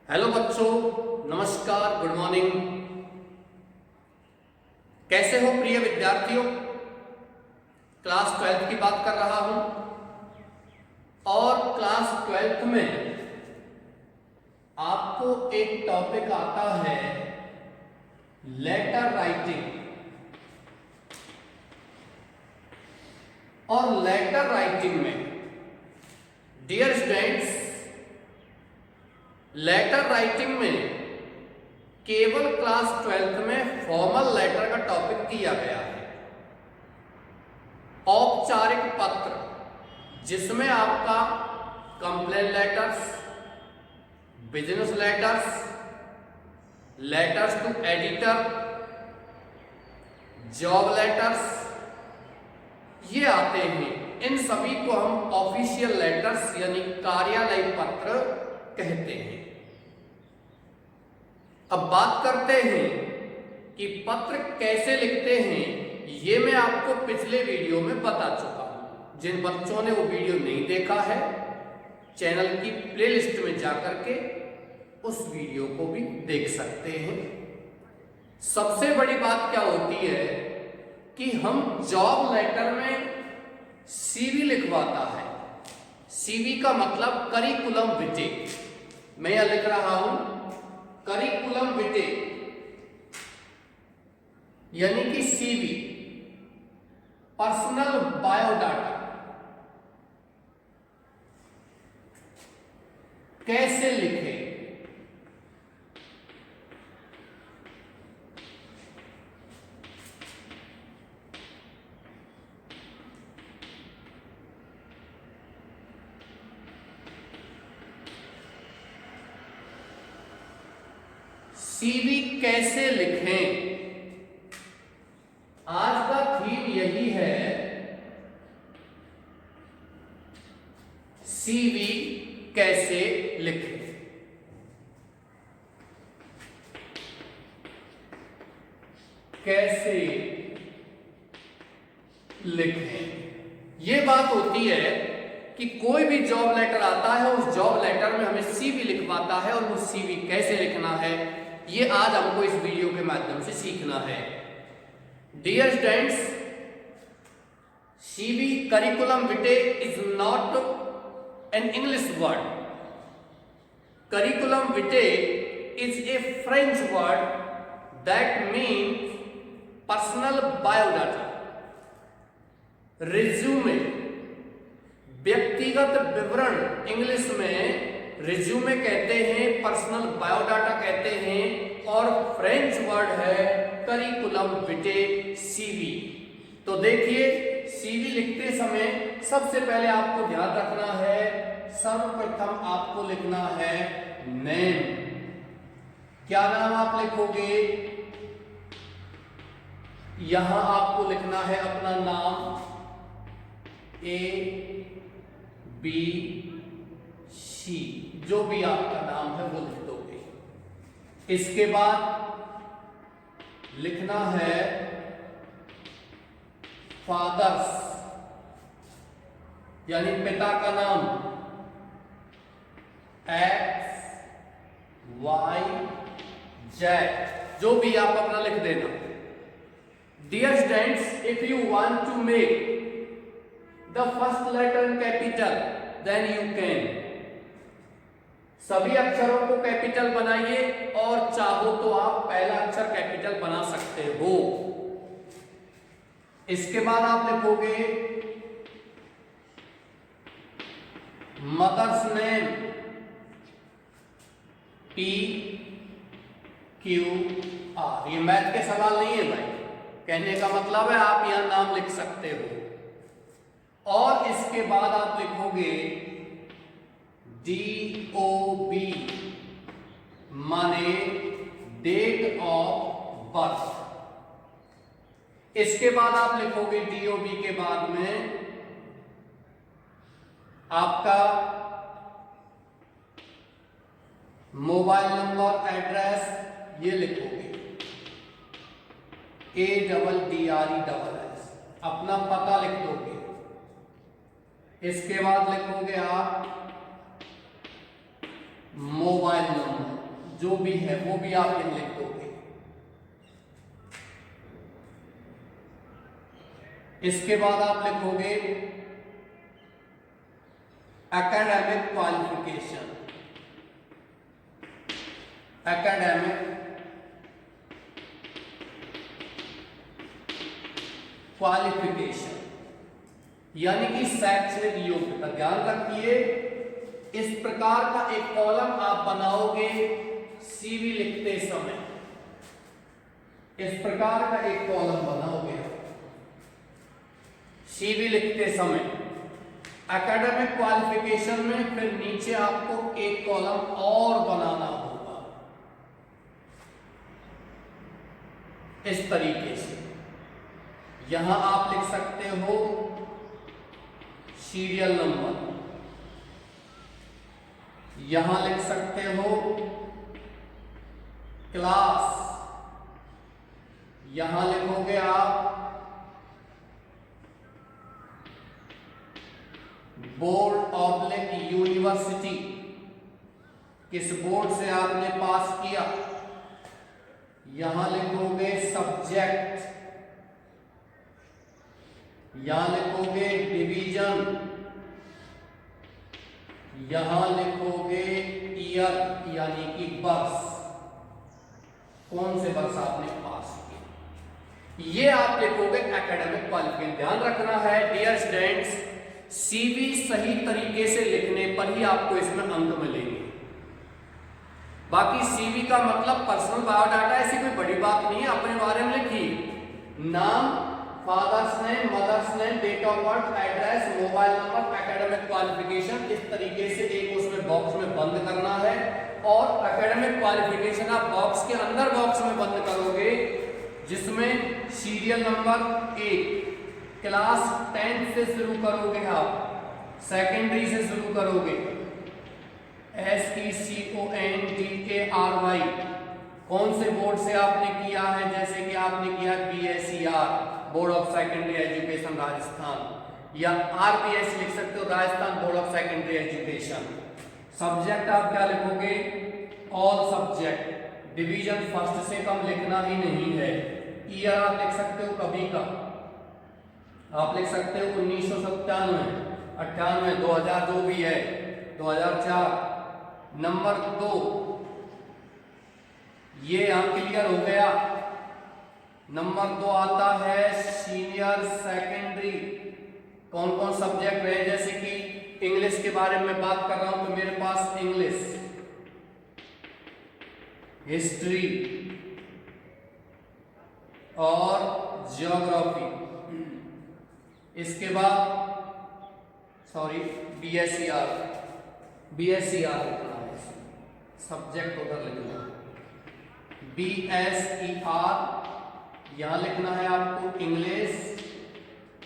Hello बच्चों, नमस्कार, good morning. कैसे हो प्रिय विद्यार्थियों? क्लास 12 की बात कर रहा हूं और क्लास 12 में आपको एक टॉपिक आता है लेटर राइटिंग। और लेटर राइटिंग में डियर स्टूडेंट्स, लेटर राइटिंग में केवल क्लास 12 में फॉर्मल लेटर का टॉपिक दिया गया है। औपचारिक पत्र जिसमें आपका complaint letters, business letters, letters to editor, job letters ये आते हैं। इन सभी को हम ऑफिशियल लेटर्स यानी कार्यालयीय पत्र कहते हैं। अब बात करते हैं कि पत्र कैसे लिखते हैं। ये मैं आपको पिछले वीडियो में बता चुका हूं। जिन बच्चों ने वो वीडियो नहीं देखा है, चैनल की प्लेलिस्ट में जाकर के उस वीडियो को भी देख सकते हैं। सबसे बड़ी बात क्या होती है कि हम जॉब लेटर में सीवी लिखवाता है। सीवी का मतलब करिकुलम विटे। मैं यह लिख रहा हूं करिकुलम विटे यानी कि सीवी, पर्सनल बायोडाटा। कैसे लिखें? सीवी कैसे लिखें? आज का थीम यही है, सीवी कैसे लिखें। कैसे लिखें ये बात होती है कि कोई भी जॉब लेटर आता है, उस जॉब लेटर में हमें सीवी लिखवाता है और वो सीवी कैसे लिखना है ये आज हमको इस वीडियो के माध्यम से सीखना है। Dear students, CV curriculum vitae is not an English word. Curriculum vitae is a French word that means personal biodata, resume, व्यक्तिगत विवरण। इंग्लिश में रिज्यूमे कहते हैं, पर्सनल बायोडाटा कहते हैं और फ्रेंच वर्ड है करिकुलम विटे, सीवी। तो देखिए, सीवी लिखते समय सबसे पहले आपको ध्यान रखना है, सर्वप्रथम आपको लिखना है नेम। क्या नाम आप लिखोगे? यहां आपको लिखना है अपना नाम, ए बी सी, जो भी आपका नाम है वो लिख दोगे। इसके बाद लिखना है फादर्स यानी पिता का नाम, एक्स वाई जेड, जो भी आप अपना लिख देना। Dear students, if you want to make the first letter in capital then you can. सभी अक्षरों को कैपिटल बनाइए और चाहो तो आप पहला अक्षर कैपिटल बना सकते हो। इसके बाद आप लिखोगे mother's name, P Q R. ये मैथ के सवाल नहीं है भाई, कहने का मतलब है आप यहां नाम लिख सकते हो। और इसके बाद आप लिखोगे DOB माने डेट ऑफ बर्थ। इसके बाद आप लिखोगे DOB के बाद में आपका मोबाइल नंबर, एड्रेस ये लिखोगे, ADDRESS, अपना पता लिख दोगे। इसके बाद लिखोगे आप मोबाइल नंबर, जो भी है वो भी आप लिख दोगे। इसके बाद आप लिखोगे एकेडमिक क्वालिफिकेशन। एकेडमिक क्वालिफिकेशन यानी कि शैक्षणिक योग्यता। ध्यान रखिए, इस प्रकार का एक कॉलम आप बनाओगे सीवी लिखते समय। इस प्रकार का एक कॉलम बनाओगे सीवी लिखते समय एकेडमिक क्वालिफिकेशन में, फिर नीचे आपको एक कॉलम और बनाना होगा इस तरीके से। यहां आप लिख सकते हो सीरियल नंबर, यहां लिख सकते हो क्लास, यहां लिखोगे आप बोर्ड ऑब्लिक यूनिवर्सिटी, किस बोर्ड से आपने पास किया। यहां लिखोगे सब्जेक्ट, यहां लिखोगे डिवीजन, यहां लिखोगे ईयर यानी कि वर्ष, कौन से वर्ष आपने पास किया, ये आप लिखोगे एकेडमिक क्वालिफिकेशन। ध्यान रखना है डियर स्टूडेंट्स, सीवी सही तरीके से लिखने पर ही आपको इसमें अंक मिलेंगे। बाकी सीवी का मतलब पर्सनल बायोडाटा, ऐसी कोई बड़ी बात नहीं है, अपने बारे में लिखिए, नाम, father's name, mother's name, date of birth, address, mobile number, academic qualification, इस तरीके से एक उसमें बॉक्स में बंद करना है। और एकेडमिक क्वालिफिकेशन आप बॉक्स के अंदर बॉक्स में बंद करोगे जिसमें सीरियल नंबर 1, क्लास 10 से शुरू करोगे, आप सेकेंडरी से शुरू करोगे, SECONDARY, कौन से बोर्ड से आपने किया है, जैसे कि आपने किया BSER, board of secondary education Rajasthan, या RBS लिख सकते हो, Rajasthan board of secondary education. Subject आप क्या लिखोगे, ऑल सब्जेक्ट, डिवीजन फर्स्ट से कम लिखना ही नहीं है। ईयर आप लिख सकते हो कभी का, आप लिख सकते हो 1997, 98, 2000 जो भी है, 2004। नंबर 2, ये यहां क्लियर हो गया। नंबर 2 आता है सीनियर सेकेंडरी, कौन कौन सब्जेक्ट रहे, जैसे कि इंग्लिश के बारे में बात कर रहा हूं तो मेरे पास इंग्लिश, हिस्ट्री और ज्योग्राफी। इसके बाद BSER लिखना है, सब्जेक्ट उधर लिखना है, BSER यहां लिखना है आपको इंग्लिश,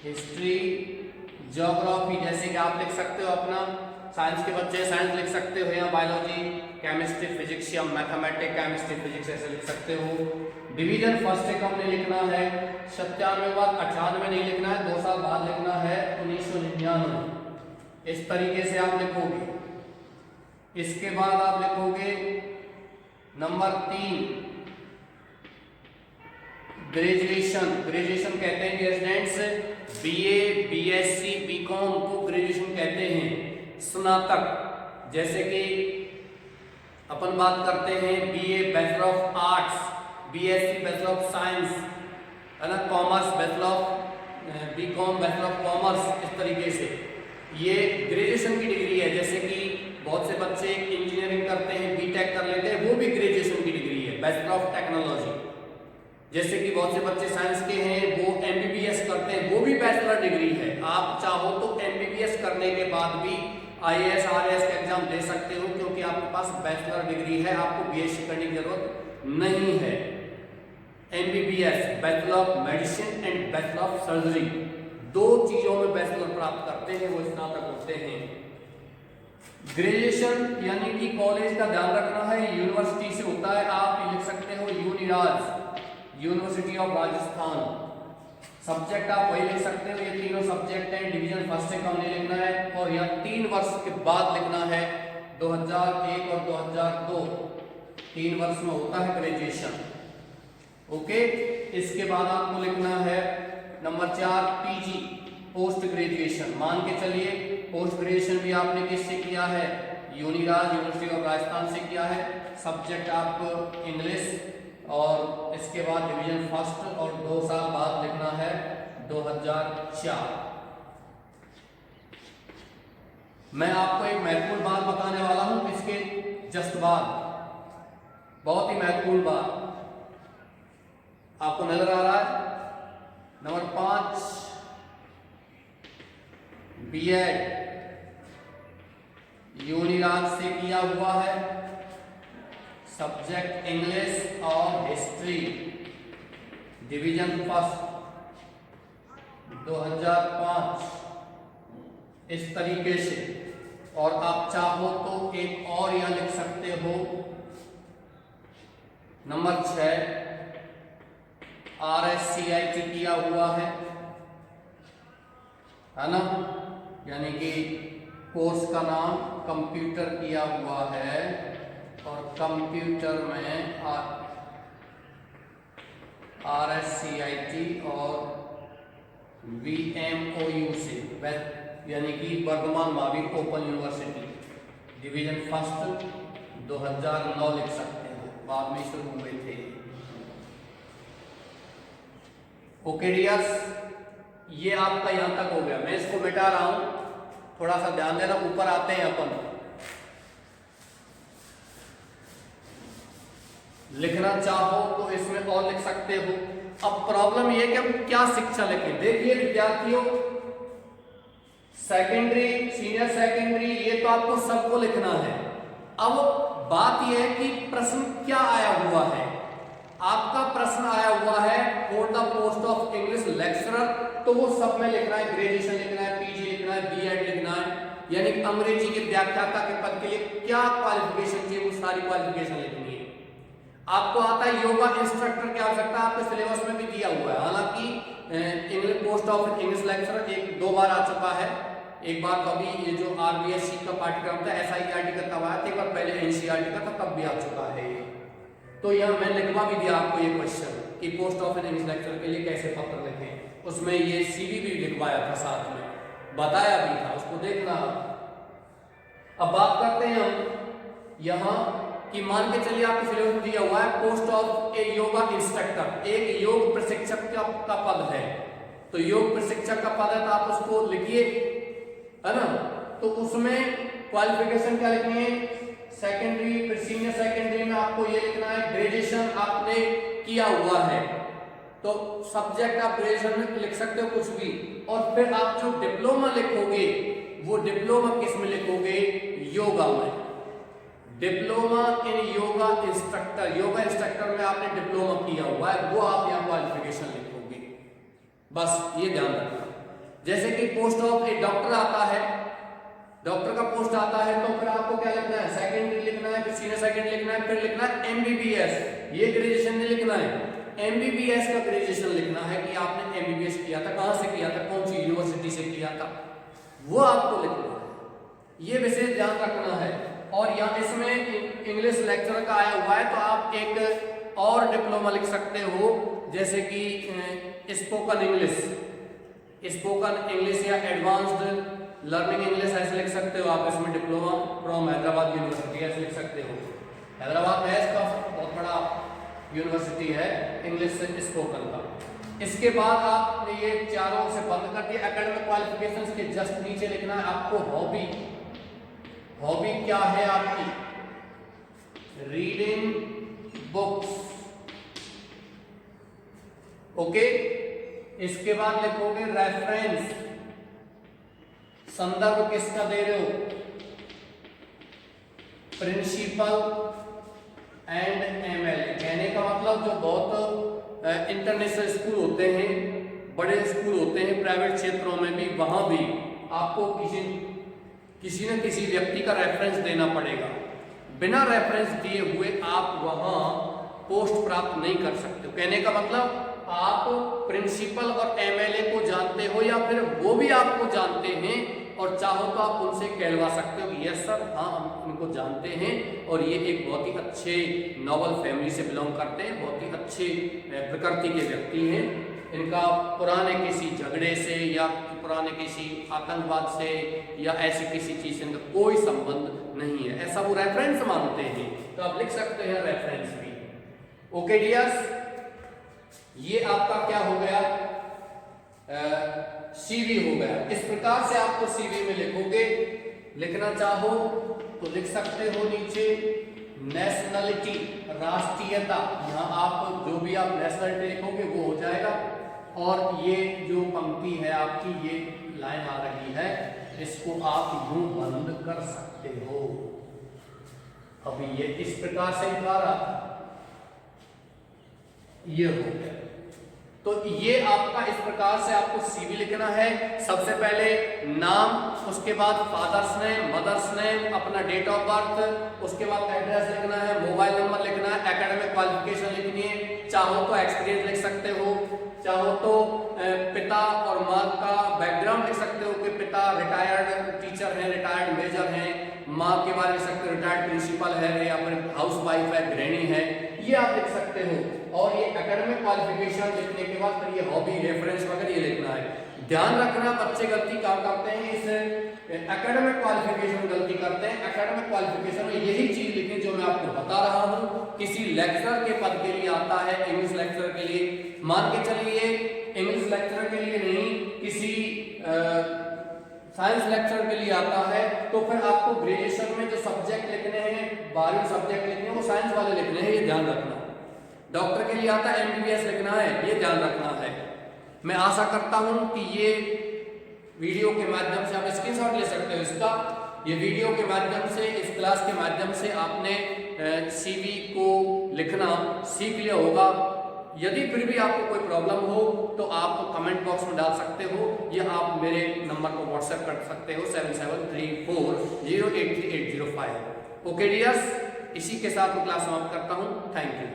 हिस्ट्री, ज्योग्राफी। जैसे कि आप लिख सकते हो अपना साइंस के बच्चे साइंस लिख सकते हो, या बायोलॉजी, केमिस्ट्री, फिजिक्स, या मैथमेटिक्स, केमिस्ट्री, फिजिक्स ऐसे लिख सकते हो। डिवीजन फर्स्ट से कम नहीं लिखना है, 97 बाद 98 नहीं लिखना है, 2 साल बाद लिखना है 1999। इस तरीके से आप लिखोगे। इसके बाद आप लिखोगे नंबर 3 ग्रेजुएशन। ग्रेजुएशन कहते हैं स्टूडेंट्स BA, BSc, BCom को ग्रेजुएशन कहते हैं, स्नातक। जैसे कि अपन बात करते हैं BA bachelor of arts, BSc bachelor of science, है ना, commerce bachelor of BCom bachelor of commerce. इस तरीके से ये ग्रेजुएशन की डिग्री है। जैसे कि बहुत से बच्चे इंजीनियरिंग करते हैं, BTech कर लेते हैं, वो भी ग्रेजुएशन की डिग्री है, बैचलर ऑफ टेक्नोलॉजी। जैसे कि बहुत से बच्चे साइंस के हैं, वो MBBS करते हैं, वो भी बैचलर डिग्री है। आप चाहो तो MBBS करने के बाद भी IAS RAS का एग्जाम दे सकते हो, क्योंकि आपके पास बैचलर डिग्री है, आपको BSc करने की जरूरत नहीं है। MBBS bachelor of medicine and bachelor of surgery, 2 चीजों में बैचलर प्राप्त करते हैं, वो स्नातक होते हैं। ग्रेजुएशन यानी कि कॉलेज का ध्यान रखना है, यूनिवर्सिटी से होता है। आप लिख सकते हो Uniraj, university of Rajasthan. Subject आप वही लिख सकते हो, ये तीनों सब्जेक्ट हैं, डिवीजन फर्स्ट से कम नहीं लिखना है, और यह 3 वर्ष के बाद लिखना है, 2001 और 2002। 3 वर्ष में होता है ग्रेजुएशन। ओके, इसके बाद आपको लिखना है नंबर 4 पीजी पोस्ट ग्रेजुएशन। मान के चलिए पोस्ट ग्रेजुएशन भी आपने किससे किया है, यूनिराज यूनिवर्सिटी ऑफ राजस्थान से किया है। सब्जेक्ट आप इंग्लिश, और इसके बाद डिवीजन फर्स्ट, और 2 साल बाद लिखना है 2004। मैं आपको एक महत्वपूर्ण बात बताने वाला हूं इसके जस्ट बाद, बहुत ही महत्वपूर्ण बात आपको नजर आ रहा है। नंबर 5 बीएड यूनिराज से किया हुआ है, सब्जेक्ट इंग्लिश और हिस्ट्री, डिवीजन फर्स्ट 2005, इस तरीके से। और आप चाहो तो एक और यहां लिख सकते हो नंबर 6 RSCIT किया हुआ है ना, यानी कि कोर्स का नाम कंप्यूटर किया हुआ है, और कंप्यूटर में RSCIT और VMOU से, यानी कि Vardhman Mahaveer open university, division first 2009 लिख सकते हो, बाद में शुरू हुए थे। ओके डियर्स, ये आपका यहां तक हो गया। मैं इसको मिटा रहा हूं, थोड़ा सा ध्यान देना। ऊपर आते हैं अपन, लिखना चाहो तो इसमें और लिख सकते हो। अब प्रॉब्लम ये कि हम क्या शिक्षा लिखें। देखिए विद्यार्थियों, सेकेंडरी, सीनियर सेकेंडरी, ये तो आपको सबको लिखना है। अब बात यह है कि प्रश्न क्या आया हुआ है। आपका प्रश्न आया हुआ है for the post of English lecturer, तो वो सब में लिखना है, ग्रेजुएशन लिखना है, पीजी लिखना है, बीएड लिखना है, यानी अंग्रेजी के व्याख्याता के पद के लिए क्या क्वालिफिकेशन चाहिए वो सारी क्वालिफिकेशन लिखनी है। आपको आता है योगा इंस्ट्रक्टर की आवश्यकता, आपके सिलेबस में भी दिया हुआ है। हालांकि English post of English lecturer 1-2 बार आ चुका है। एक बार तो अभी ये जो RBSC का पाठ्यक्रम था, SIERT का तब आया था, एक बार पहले NCERT का था, तब भी आ चुका है। तो यहाँ मैं लिखवा भी दिया आपको ये क्वेश्चन कि पोस्ट ऑफ इंग्लिश लेक्चरर के लिए कैसे पत्र लिखें। उसमें ये CV भी लिखवाया था, साथ में बताया भी था, उसको देखना। अब बात करते हैं हम यहाँ कि मान के चलिए आपको सिलेबस दिया हुआ है post of A yoga instructor, एक योग प्रशिक्षक का पद है। तो योग प्रशिक्षक का पद है तो आप उसको लिखिए, है ना। तो उसमें क्वालिफिकेशन क्या लिखनी है, सेकेंडरी, फिर सीनियर सेकेंडरी में आपको ये लिखना है ग्रेजुएशन आपने किया हुआ है, तो सब्जेक्ट आप ग्रेजुएशन में लिख सकते हो कुछ भी। और फिर आप जो डिप्लोमा लिखोगे वो डिप्लोमा किस में लिखोगे, योगा में। Diploma in yoga instructor, yoga instructor में आपने डिप्लोमा किया हुआ है, वो आप यहाँ क्वालिफिकेशन लिखोगे। बस ये ध्यान रखना। जैसे कि पोस्ट ऑफ ए डॉक्टर आता है, डॉक्टर का पोस्ट आता है, तो फिर आपको क्या लिखना है, सेकेंडरी लिखना है, फिर सीनियर सेकेंडरी लिखना है, फिर लिखना है MBBS। ये ग्रेजुएशन नहीं लिखना है, MBBS का ग्रेजुएशन लिखना है कि आपने MBBS किया था, कहां से किया था, कौन सी यूनिवर्सिटी से किया था, वो आपको लिखना है। ये विशेष ध्यान रखना है। और यहाँ इसमें इंग्लिश लेक्चरर का आया हुआ है, तो आप एक और डिप्लोमा लिख सकते हो, जैसे कि स्पोकन इंग्लिश या एडवांस्ड लर्निंग इंग्लिश ऐसे लिख सकते हो आप। इसमें डिप्लोमा फ्रॉम हैदराबाद यूनिवर्सिटी ऐसे लिख सकते हो। हैदराबाद है इसका बहुत बड़ा यूनिवर्सिटी है इंग्लिश स्पोकन का। इसके बाद आपने ये चारों से बंद कर दिया। एकेडमिक क्वालिफिकेशंस के जस्ट नीचे लिखना है आपको हॉबी। हॉबी क्या है आपकी, रीडिंग बुक्स। ओके, इसके बाद लिखोगे रेफरेंस, संदर्भ किसका दे रहे हो, प्रिंसिपल एंड MLA। कहने का मतलब जो बहुत इंटरनेशनल स्कूल होते हैं, बड़े स्कूल होते हैं प्राइवेट क्षेत्रों में भी, वहां भी आपको किसी न किसी व्यक्ति का रेफरेंस देना पड़ेगा। बिना रेफरेंस दिए हुए आप वहां पोस्ट प्राप्त नहीं कर सकते हो। कहने का मतलब आप प्रिंसिपल और MLA को जानते हो या फिर वो भी आपको जानते हैं और चाहो तो आप उनसे कहलवा सकते हो कि यस सर, हाँ हम इनको जानते हैं और ये एक बहुत ही अच्छे नोबल फैमिली से बिलोंग करते हैं, बहुत ही अच्छे प्रकृति के व्यक्ति हैं, इनका पुराने किसी झगड़े से या पुराने किसी आतंकवाद से या ऐसी किसी चीज से इनका कोई संबंध नहीं है, ऐसा वो रेफरेंस मानते हैं। तो आप लिख सकते हैं रेफरेंस भी। ओके डियर्स, ये आपका क्या हो गया, सीवी हो गया। इस प्रकार से आपको सीवी में लिखोगे, लिखना चाहो तो लिख सकते हो नीचे नेशनलिटी, राष्ट्रीयता, यहाँ आप जो भी आप नेशनलिटी लिखोगे वो हो जाएगा। और ये जो पंक्ति है आपकी, ये लाइन आ रही है, इसको आप यूं बंद कर सकते हो। अभी ये इस प्रकार से लिखा रहा था, ये हो गया। तो ये आपका इस प्रकार से आपको सीवी लिखना है। सबसे पहले नाम, उसके बाद फादर्स नेम, मदर्स नेम, अपना डेट ऑफ बर्थ, उसके बाद एड्रेस लिखना है, मोबाइल नंबर लिखना है, एकेडमिक क्वालिफिकेशन लिखनी है, चाहो तो एक्सपीरियंस लिख सकते हो, चाहो तो पिता और माँ का बैकग्राउंड लिख सकते हो कि पिता रिटायर्ड टीचर हैं, रिटायर्ड मेजर हैं, माँ के बारे में लिख सकते हो रिटायर्ड प्रिंसिपल है या फिर हाउस वाइफ है, गृहिणी है, ये आप लिख सकते हो। और ये एकेडमिक क्वालिफिकेशन लिखने के बाद फिर ये हॉबी, रेफरेंस वगैरह ये लिखना है। ध्यान रखना बच्चे गलती क्या करते हैं, इस एकेडमिक क्वालिफिकेशन गलती करते हैं। एकेडमिक क्वालिफिकेशन में यही चीज लिखनी जो मैं आपको बता रहा हूँ। किसी लेक्चरर के पद के लिए आता है, इंग्लिश लेक्चरर के लिए, मान के चलिए इंग्लिश लेक्चरर के लिए नहीं, किसी साइंस लेक्चरर के लिए आता है, तो फिर आपको ग्रेजुएशन में जो सब्जेक्ट लिखने हैं, 12वीं सब्जेक्ट लिखने हैं, वो साइंस वाले लिखने हैं, ये ध्यान रखना। डॉक्टर के लिए आता है एमबीबीएस लिखना है, ये ध्यान रखना है। मैं आशा करता हूं कि ये वीडियो के माध्यम से आप स्क्रीनशॉट ले सकते हो इसका, ये वीडियो के माध्यम से, इस क्लास के माध्यम से आपने सीवी को लिखना सीख लिया होगा। यदि फिर भी आपको कोई प्रॉब्लम हो तो आप कमेंट बॉक्स में डाल सकते हो, या आप मेरे नंबर को व्हाट्सएप कर सकते हो 7734083805। ओके डियर्स, इसी के साथ मैं क्लास समाप्त करता हूं। Thank you.